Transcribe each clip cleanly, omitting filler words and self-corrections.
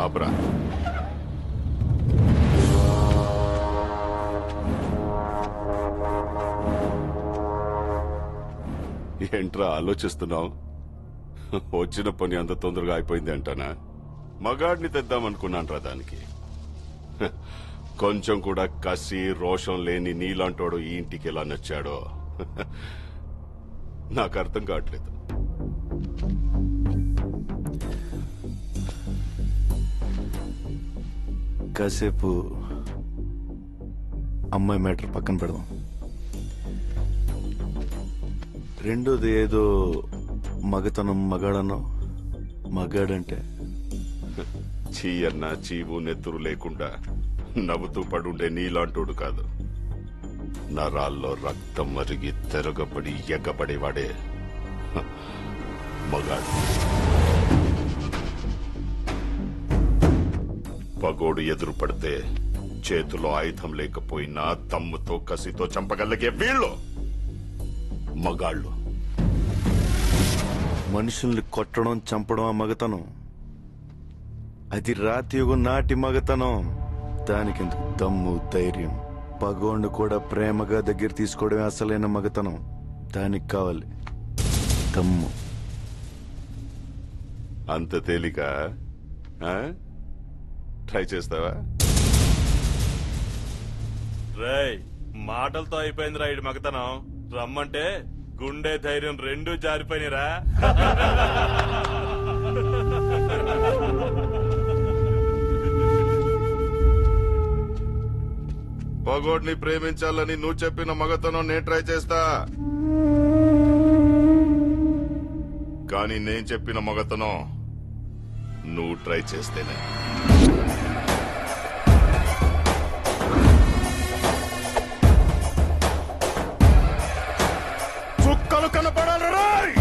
ఆపరా. ఏంట్రా ఆలోచిస్తున్నావు? వచ్చిన పని అంత తొందరగా అయిపోయింది అంటానా? మగాడిని తెద్దామనుకున్నాను రా దానికి. కొంచెం కూడా కసి రోషం లేని నీలాంటోడు ఈ ఇంటికి ఎలా నచ్చాడో నాకు అర్థం కావట్లేదు. కాసేపు అమ్మాయి మ్యాటర్ పక్కన పెడదాం. రెండోది ఏదో మగతనం మగాడన్నావు. మగాడంటే చీ అన్నా చీవు నెత్తురు లేకుండా నవ్వుతూ పడుండే నీలాంటోడు కాదు. నరాల్లో రక్తం మరిగి తిరగబడి ఎగ్గబడేవాడే మగాడు. పగోడు ఎదురు పడితే చేతిలో ఆయుధం లేకపోయినా దమ్ముతో కసితో చంపగలిగే వీళ్ళు మగాళ్ళు. మనుషుల్ని కొట్టడం చంపడం మగతనం. అది రాతియుగం నాటి మగతనం. దానికెందుకు దమ్ము ధైర్యం? పగోండు కూడా ప్రేమగా దగ్గర తీసుకోవడమే అసలైన మగతనం. దానికి కావాలి దమ్ము. అంత తేలిక? ట్రై చేస్తావా? రేయ్, మాటలతో అయిపోయింది రా ఇటు మగతనం. రమ్మంటే గుండె ధైర్యం రెండూ జారిపోయినరా. పగోడ్ని ప్రేమించాలని నువ్వు చెప్పిన మగతనం నేను ట్రై చేస్తా. కానీ నేను చెప్పిన మగతనం నువ్వు ట్రై చేస్తేనే. చుక్కలు కనపడాలి రాయ్.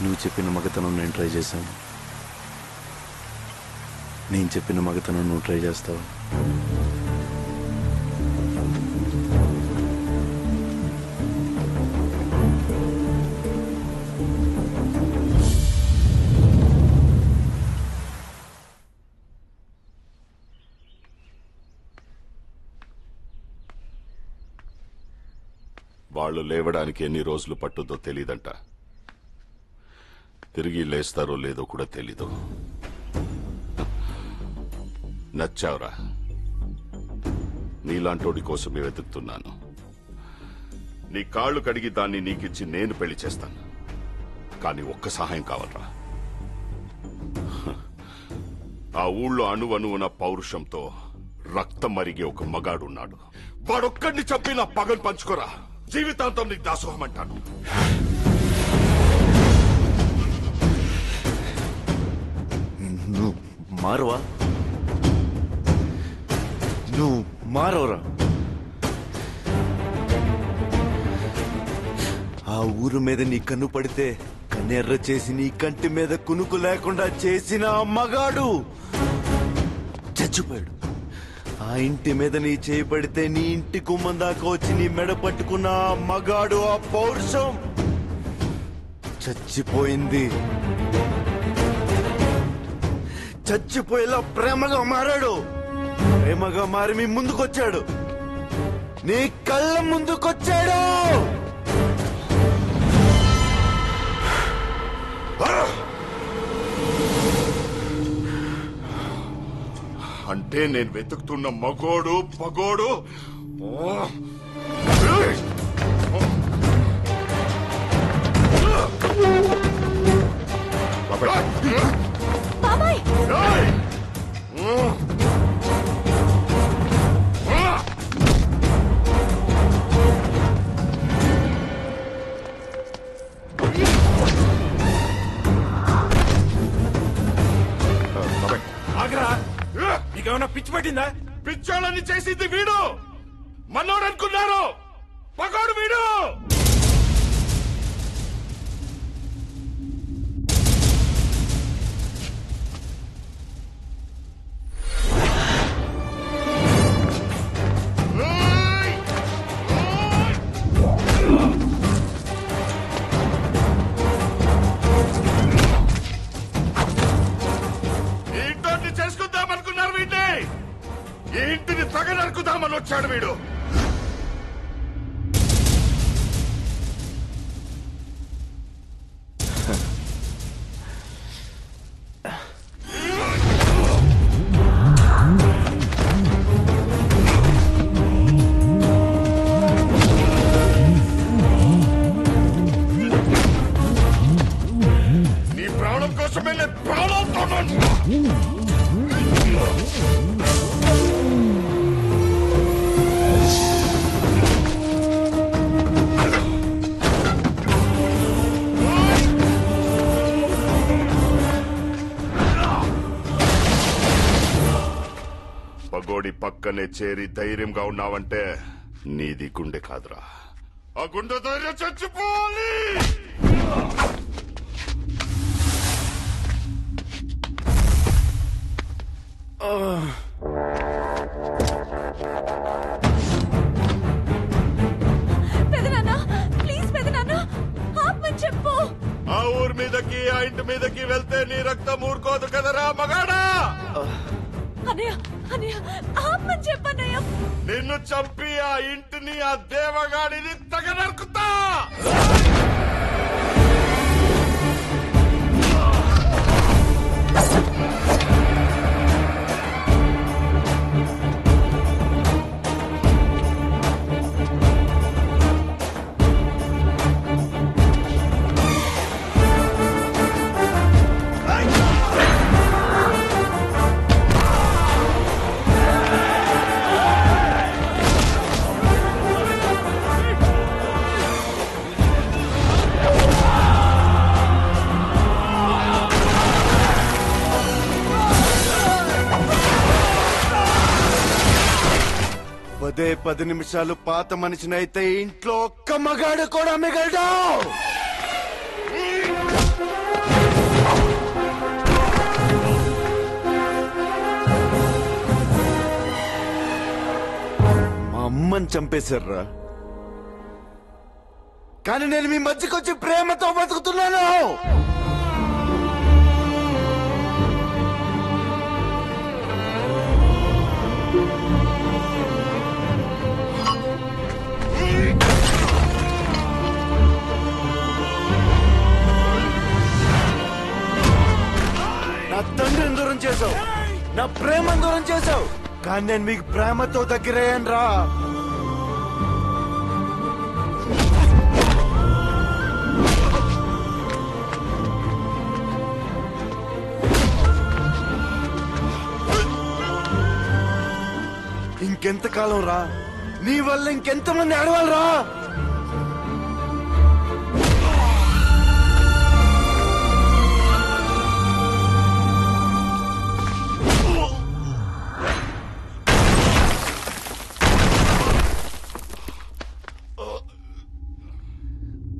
నువ్వు చెప్పిన మగతనం నేను ట్రై చేశాను. నేను చెప్పిన మగతనం నువ్వు ట్రై చేస్తావు. వాళ్ళు లేవడానికి ఎన్ని రోజులు పట్టుద్దో తెలీదంట. తిరిగి లేస్తారో లేదో కూడా తెలీదు. నచ్చావురా. నీలాంటోడి కోసమే వెతుకుతున్నాను. నీ కాళ్ళు కడిగి దాన్ని నీకిచ్చి నేను పెళ్లి చేస్తాను. కానీ ఒక్క సహాయం కావాలరా. ఆ ఊళ్ళో అణువణువున పౌరుషంతో రక్తం మరిగే ఒక మగాడున్నాడు. వాడొక్కడిని చంపి నా పగను పంచుకోరా. జీవితాంతం నీకు దాసోహం అంటాను. మారవా? నువ్వు మారవరా? ఆ ఊరు మీద నీ కన్ను పడితే కన్నెర్ర చేసి నీ కంటి మీద కునుకు లేకుండా చేసిన ఆ మగాడు చచ్చిపోయాడు. ఆ ఇంటి మీద నీ చేయి పడితే నీ ఇంటి గుమ్మం దాకా వచ్చి నీ మెడ పట్టుకున్న ఆ మగాడు, ఆ పౌరుషం చచ్చిపోయింది. చచ్చిపోయేలా ప్రేమగా మారాడు. ప్రేమగా మారి మీ ముందుకొచ్చాడు, నీ కళ్ళ ముందుకొచ్చాడు. అంటే నేను వెతుకుతున్న మగోడు పగోడు బాబాయ్ ఆగరా, నీకేమన్నా పిచ్చి పట్టిందా? పిచ్చోళ్ళని చేసింది వీడు. మనోడు అనుకున్నారు, పగోడు వీడు. ఇంటి చేసుకుందాం అనుకున్నారు వీడిని. ఈ ఇంటిని తగ నరుకుదామని వచ్చాడు వీడు. నీ ప్రాణం కోసమే నేను ప్రాణంతో పగోడి పక్కనే చేరి ధైర్యంగా ఉన్నావంటే నీది గుండె కాదురా. ఆ గుండె ధైర్యం చచ్చిపోవాలి. పెదనాన్న ప్లీజ్ పెదనాన్న ఆపమని చెప్పు. ఆ ఊరి మీదకి ఆ ఇంటి మీదకి వెళ్తే నీ రక్తం ఊరుకోదు కదరా మగాడా. అన్నయ్య అన్నయ్య ఆపమని చెప్పన్నయ్య. నిన్ను చంపి ఆ ఇంటిని ఆ దేవగాడిని తగ నరుకుతా. పదే 10 నిమిషాలు పాత మనిషినైతే ఇంట్లో ఒక్క మగాడు కూడా మిగలడు. మా అమ్మని చంపేశారా, కానీ నేను మీ మధ్యకొచ్చి ప్రేమతో బతుకుతున్నాను. నా తండ్రిని దూరం చేసావు, నా ప్రేమను దూరం చేసావు, కానీ నేను మీకు ప్రేమతో దగ్గరయ్యాను రా. ఇంకెంతకాలం రా, నీ వల్ల ఇంకెంతమంది ఆడవాళ్ళు రా.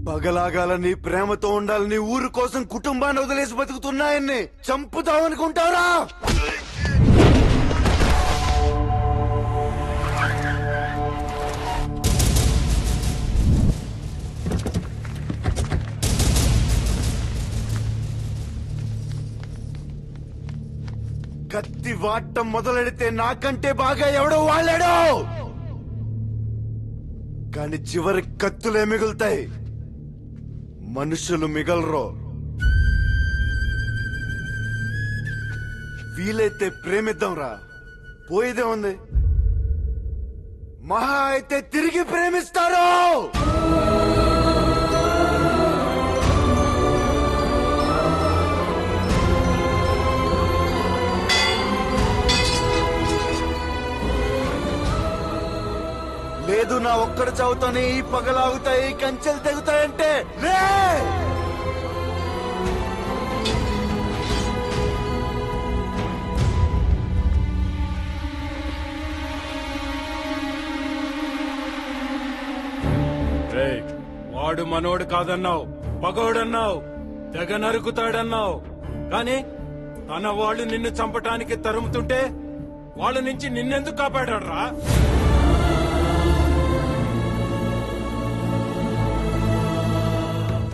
పగలాగాలని ప్రేమతో ఉండాలని ఊరు కోసం కుటుంబాన్ని వదిలేసి బతుకుతున్నాయన్ని చంపుతావనుకుంటారా? కత్తి వాడటం మొదలెడితే నాకంటే బాగా ఎవడో వాళ్ళాడు. కాని చివరి కత్తులే మిగులుతాయి, మనుషులు మిగలరు. వీలైతే ప్రేమిద్దాంరా, పోయేదే ఉంది. మహా అయితే తిరిగి ప్రేమిస్తారు. లేదు, నా ఒక్కడు చదువుతానే ఈ పగలాగుతాయి, కంచెలు తెగుతాయంటే లే. వాడు మనోడు కాదన్నావు, పగోడన్నావు, తెగ నరుకుతాడన్నావు. కాని తన వాళ్ళు నిన్ను చంపటానికి తరుముతుంటే వాళ్ళ నుంచి నిన్నెందుకు కాపాడాడ్రా?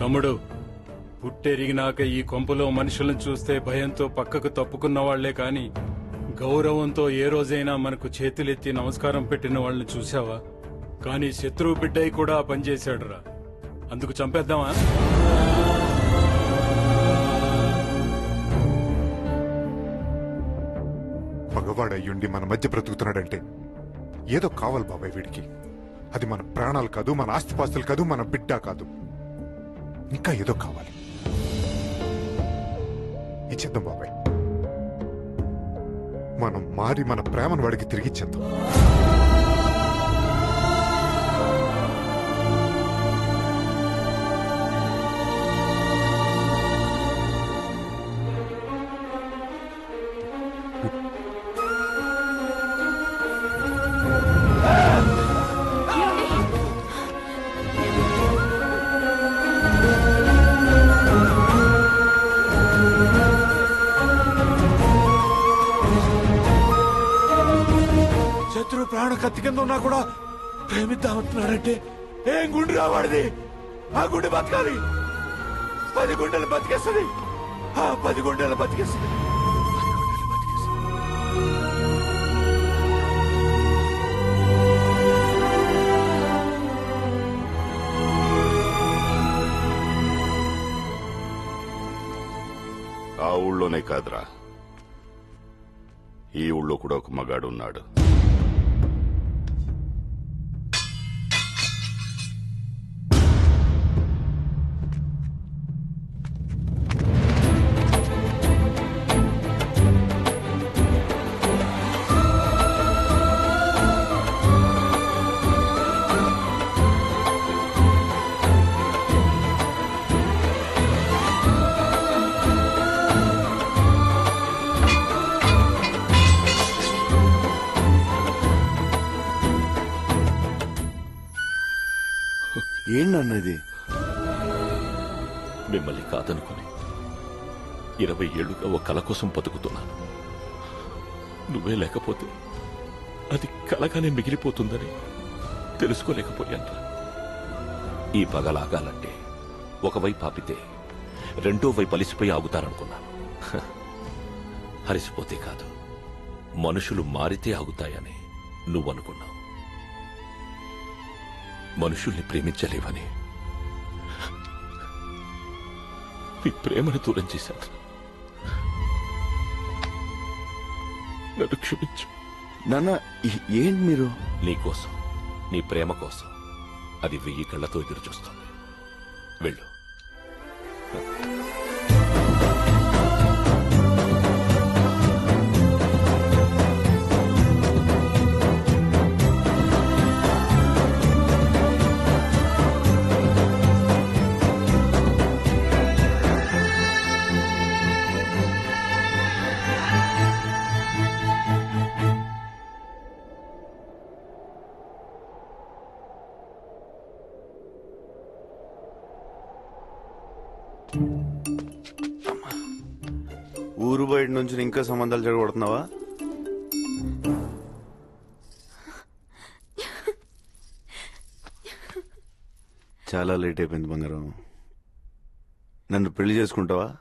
తమ్ముడు, పుట్టెరిగినాక ఈ కొంపలో మనుషులను చూస్తే భయంతో పక్కకు తప్పుకున్న వాళ్లే కాని గౌరవంతో ఏ రోజైనా మనకు చేతులెత్తి నమస్కారం పెట్టిన వాళ్ళని చూసావా? కాని శత్రువు బిడ్డయి కూడా పనిచేశాడురా. అందుకు చంపేద్దామా? మగవాడయ్యుండి మన మధ్య బ్రతుకుతున్నాడంటే ఏదో కావాలి బాబాయ్ వీడికి. అది మన ప్రాణాలు కాదు, మన ఆస్తిపాస్తులు కాదు, మన బిడ్డ కాదు, ఇంకా ఏదో కావాలి. ఇచ్చేద్దాం బాబాయ్, మనం మారి మన ప్రేమను వాడికి తిరిగిచ్చేద్దాం. శత్రు ప్రాణ కత్తి కింద ఉన్నా కూడా ప్రేమిద్దామంటున్నాడంటే ఏం గుండె రావాడిది? ఆ గుండె బతకాలి. 10 గుండెలు బతికేస్తుంది. 10 గుండెలు బతికేస్తుంది. ఆ ఊళ్ళోనే కాదురా, ఈ ఊళ్ళో కూడా ఒక మగాడు ఉన్నాడు. ఏంటన్నది? మిమ్మల్ని కాదనుకుని 20 ఏళ్లుగా ఒక కల కోసం బతుకుతున్నాను. నువ్వే లేకపోతే అది కలగానే మిగిలిపోతుందని తెలుసుకోలేకపోయాను. ఈ పగలాగాలంటే ఒకవైపు ఆపితే రెండో వైపు అలిసిపోయి ఆగుతారనుకున్నాను. అలిసిపోతే కాదు, మనుషులు మారితే ఆగుతాయని నువ్వనుకున్నావు. మనుషుల్ని ప్రేమించలేవని నీ ప్రేమను దూరం చేశాను. నన్ను క్షమించు. నాన్న, ఏంటి మీరు? నీకోసం, నీ ప్రేమ కోసం అది 1000 కళ్ళతో ఎదురు చూస్తుంది. వెళ్ళు. ఊరు బయట నుంచి ఇంకా సంబంధాలు చెడగొడుతున్నావా? చాలా లేట్ అయిపోయింది బంగారం. నన్ను పెళ్లి చేసుకుంటావా?